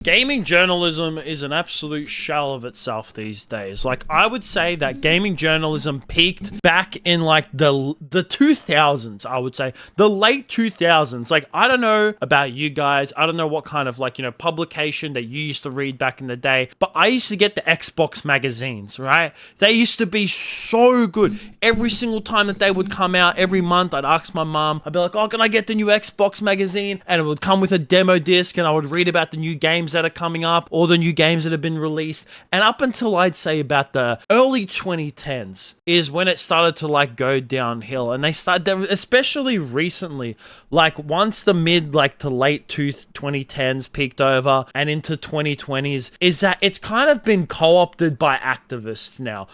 Gaming journalism is an absolute shell of itself these days. Like, I would say that gaming journalism peaked back in like the 2000s, I would say. The late 2000s. Like, I don't know about you guys. I don't know what kind of publication that you used to read back in the day, but I used to get the Xbox magazines, right? They used to be so good. Every single time that they would come out, every month, I'd ask my mom, I'd be like, oh, can I get the new Xbox magazine? And it would come with a demo disc, and I would read about the new games that are coming up, or the new games that have been released. And up until I'd say about the early 2010s is when it started to go downhill. And they started, especially recently, once the mid to late 2010s peaked over and into 2020s, is that it's kind of been co-opted by activists now.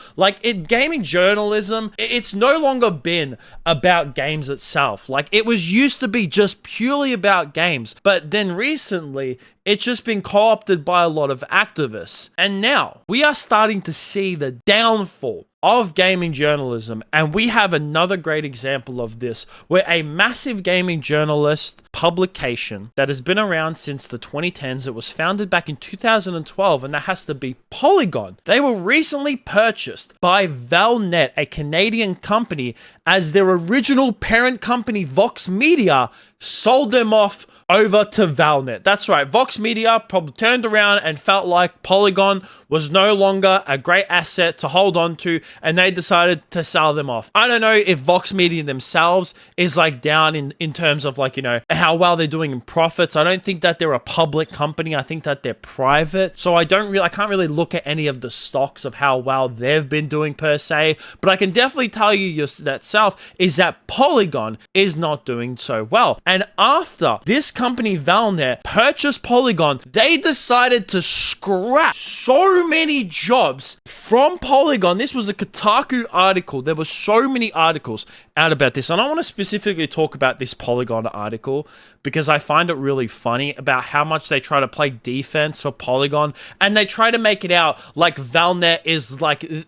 Gaming journalism, it's no longer been about games itself. It was used to be just purely about games, but then recently it's just been co-opted by a lot of activists. And now we are starting to see the downfall of gaming journalism. And we have another great example of this, where a massive gaming journalist publication that has been around since the 2010s, it was founded back in 2012, and that has to be Polygon. They were recently purchased by Valnet, a Canadian company, as their original parent company, Vox Media, sold them off over to Valnet. That's right. Vox Media probably turned around and felt like Polygon was no longer a great asset to hold on to, and they decided to sell them off. I don't know if Vox Media themselves is down in terms of how well they're doing in profits. I don't think that they're a public company. I think that they're private. So I can't really look at any of the stocks of how well they've been doing per se, but I can definitely tell you that self is that Polygon is not doing so well. And after this company Valnet purchased Polygon, they decided to scrap so many jobs from Polygon. This was a Kotaku article. There were so many articles out about this, and I want to specifically talk about this Polygon article because I find it really funny about how much they try to play defense for Polygon, and they try to make it out like Valnet is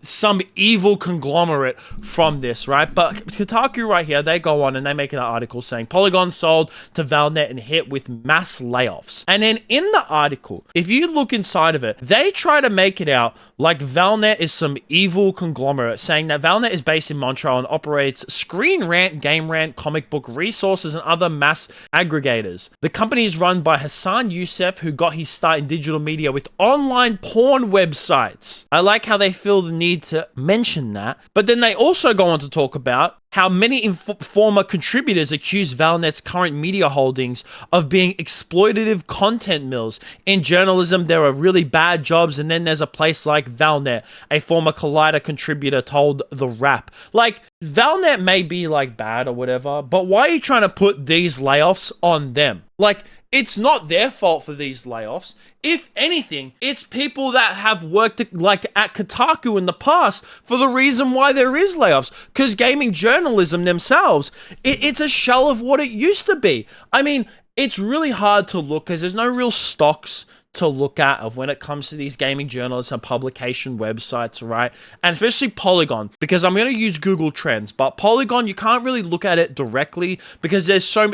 some evil conglomerate from this, right? But Kotaku right here, they go on and they make an article saying Polygon sold to Valnet and hit with mass layoffs. And then in the article, if you look inside of it, they try to make it out like Valnet is some evil conglomerate, saying that Valnet is based in Montreal and operates Screen Rant, Game Rant, comic book resources, and other mass aggregators. The company is run by Hassan Youssef, who got his start in digital media with online porn websites. I like how they feel the need to mention that, but then they also go on to talk about how many former contributors accuse Valnet's current media holdings of being exploitative content mills. In journalism, there are really bad jobs, and then there's a place like Valnet, a former Collider contributor told The Wrap. Valnet may be bad or whatever, but why are you trying to put these layoffs on them? It's not their fault for these layoffs. If anything, it's people that have worked at Kotaku in the past for the reason why there is layoffs. Because gaming journalism themselves, it's a shell of what it used to be. I mean, it's really hard to look because there's no real stocks to look at of when it comes to these gaming journalists and publication websites, right? And especially Polygon, because I'm going to use Google Trends, but Polygon, you can't really look at it directly because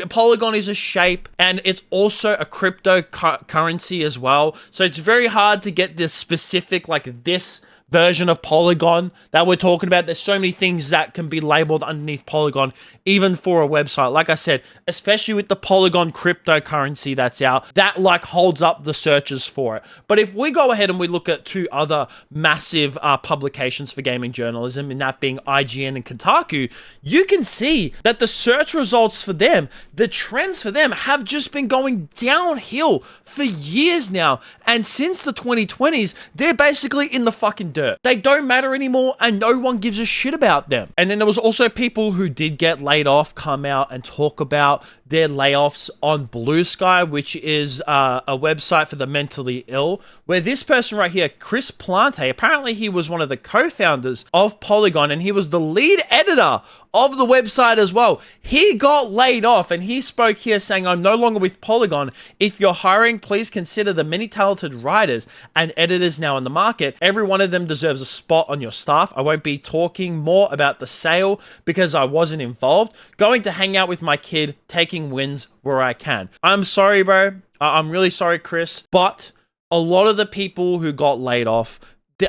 Polygon is a shape, and it's also a cryptocurrency as well. So it's very hard to get this specific, this version of Polygon that we're talking about. There's so many things that can be labeled underneath Polygon, even for a website. Like I said, especially with the Polygon cryptocurrency that's out, that holds up the searches for it. But if we go ahead and we look at two other massive publications for gaming journalism, and that being IGN and Kotaku, you can see that the search results for them, the trends for them have just been going downhill for years now. And since the 2020s, they're basically in the fucking dirt. They don't matter anymore, and no one gives a shit about them. And then there was also people who did get laid off come out and talk about their layoffs on Blue Sky, which is a website for the mentally ill, where this person right here, Chris Plante, apparently he was one of the co-founders of Polygon, and he was the lead editor of the website as well. He got laid off, and he spoke here saying, I'm no longer with Polygon. If you're hiring, please consider the many talented writers and editors now in the market. Every one of them deserves a spot on your staff. I won't be talking more about the sale because I wasn't involved. Going to hang out with my kid, taking wins where I can. I'm sorry, bro. I'm really sorry, Chris, but a lot of the people who got laid off,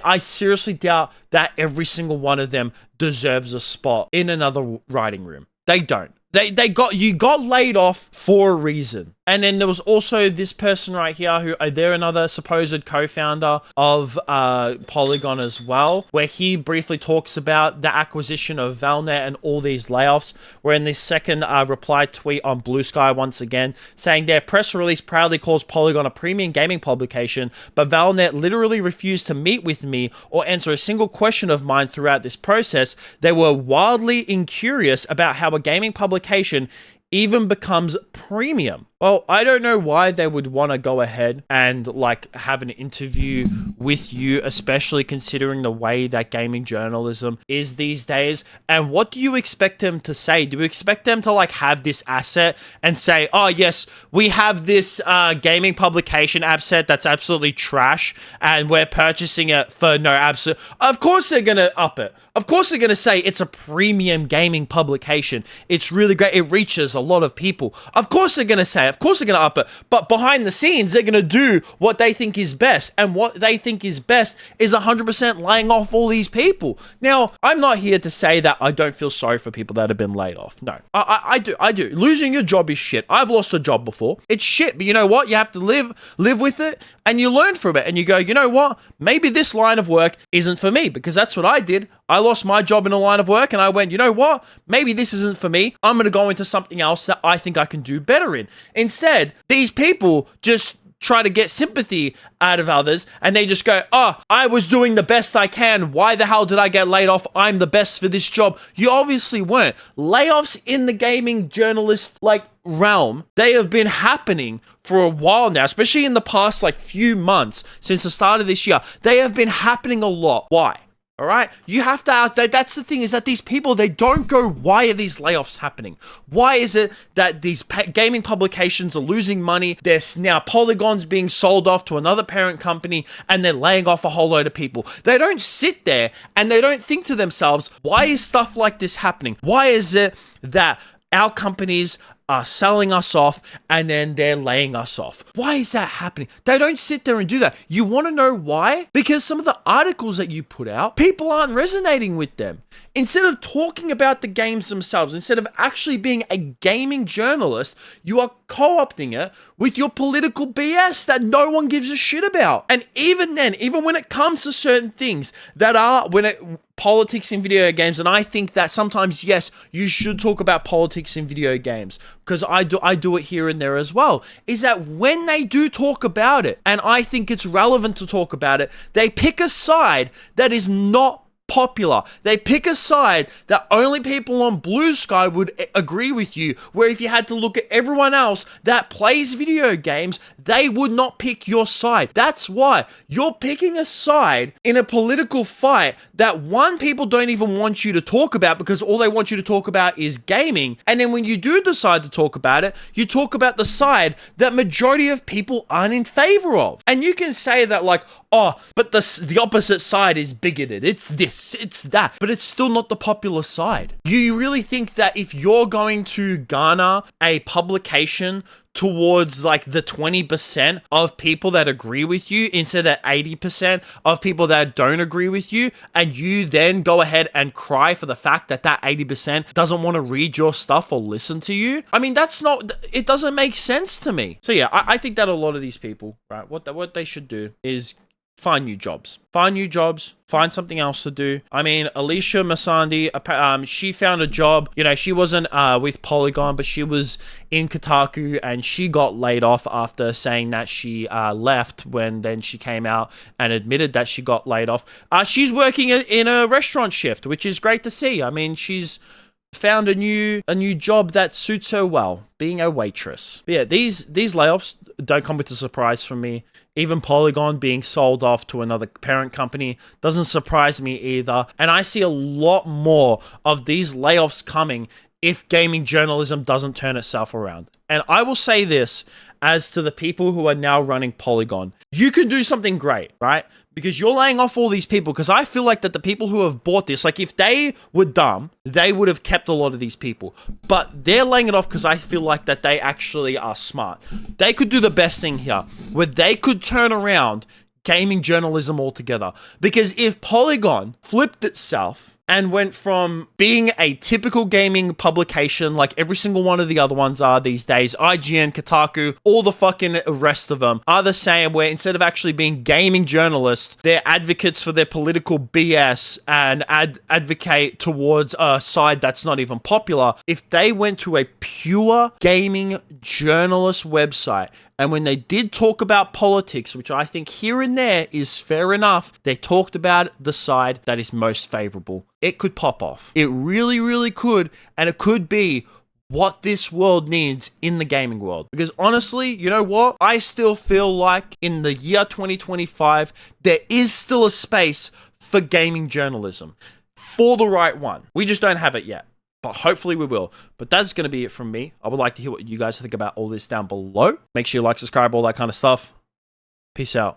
I seriously doubt that every single one of them deserves a spot in another writing room. They don't. You got laid off for a reason. And then there was also this person right here who, they're another supposed co-founder of Polygon as well, where he briefly talks about the acquisition of Valnet and all these layoffs, where in this second reply tweet on Blue Sky once again, saying their press release proudly calls Polygon a premium gaming publication, but Valnet literally refused to meet with me or answer a single question of mine throughout this process. They were wildly incurious about how a gaming publication even becomes premium. Well, I don't know why they would want to go ahead and like have an interview with you, especially considering the way that gaming journalism is these days. And what do you expect them to say? Do you expect them to like have this asset and say, oh yes, we have this gaming publication asset that's absolutely trash and we're purchasing it for no absolute... Of course they're going to up it. Of course they're going to say it's a premium gaming publication. It's really great. It reaches a lot of people. Of course they're going to say, of course they're going to up it. But behind the scenes, they're going to do what they think is best. And what they think is best is 100% laying off all these people. Now, I'm not here to say that I don't feel sorry for people that have been laid off. No, I do. Losing your job is shit. I've lost a job before. It's shit. But you know what? You have to live with it and you learn from it. And you go, you know what? Maybe this line of work isn't for me, because that's what I did. I lost my job in a line of work and I went, you know what? Maybe this isn't for me. I'm going to go into something else that I think I can do better in. Instead, these people just try to get sympathy out of others and they just go, oh, I was doing the best I can. Why the hell did I get laid off? I'm the best for this job. You obviously weren't. Layoffs in the gaming journalist realm, they have been happening for a while now, especially in the past few months since the start of this year. They have been happening a lot. Why? All right, you have to ask. That's the thing, is that these people, they don't go, why are these layoffs happening? Why is it that these gaming publications are losing money? There's now Polygon's being sold off to another parent company and they're laying off a whole load of people. They don't sit there and they don't think to themselves, why is stuff like this happening? Why is it that our companies are selling us off and then they're laying us off? Why is that happening? They don't sit there and do that. You want to know why? Because some of the articles that you put out, people aren't resonating with them. Instead of talking about the games themselves, instead of actually being a gaming journalist, you are co-opting it with your political BS that no one gives a shit about. And even then, even when it comes to certain things that are, politics in video games, and I think that sometimes, yes, you should talk about politics in video games, because I do it here and there as well, is that when they do talk about it, and I think it's relevant to talk about it, they pick a side that is not popular. They pick a side that only people on Blue Sky would agree with you, where if you had to look at everyone else that plays video games, they would not pick your side. That's why you're picking a side in a political fight that, one, people don't even want you to talk about, because all they want you to talk about is gaming. And then when you do decide to talk about it, you talk about the side that majority of people aren't in favor of. And you can say that oh, but the opposite side is bigoted. It's this, it's that, but it's still not the popular side. You really think that if you're going to garner a publication towards the 20% of people that agree with you instead of 80% of people that don't agree with you, and you then go ahead and cry for the fact that 80% doesn't want to read your stuff or listen to you? I mean, it doesn't make sense to me. So yeah, I think that a lot of these people, right, what they should do is find new jobs. Find something else to do. I mean, Alicia Masandi, she found a job. She wasn't with Polygon, but she was in Kotaku, and she got laid off after saying that she left, when then she came out and admitted that she got laid off. She's working in a restaurant shift, which is great to see. I mean, she's found a new job that suits her well, being a waitress. But yeah, these layoffs don't come with a surprise for me. Even Polygon being sold off to another parent company doesn't surprise me either. And I see a lot more of these layoffs coming if gaming journalism doesn't turn itself around. And I will say this as to the people who are now running Polygon. You can do something great, right? Because you're laying off all these people. Because I feel like that the people who have bought this, like if they were dumb, they would have kept a lot of these people. But they're laying it off because I feel like that they actually are smart. They could do the best thing here, where they could turn around gaming journalism altogether. Because if Polygon flipped itself and went from being a typical gaming publication like every single one of the other ones are these days, IGN, Kotaku, all the fucking rest of them are the same, where instead of actually being gaming journalists, they're advocates for their political BS and advocate towards a side that's not even popular. If they went to a pure gaming journalist website, and when they did talk about politics, which I think here and there is fair enough, they talked about the side that is most favorable. It could pop off. It really, really could. And it could be what this world needs in the gaming world. Because honestly, you know what? I still feel like in the year 2025, there is still a space for gaming journalism for the right one. We just don't have it yet. But hopefully we will. But that's going to be it from me. I would like to hear what you guys think about all this down below. Make sure you like, subscribe, all that kind of stuff. Peace out.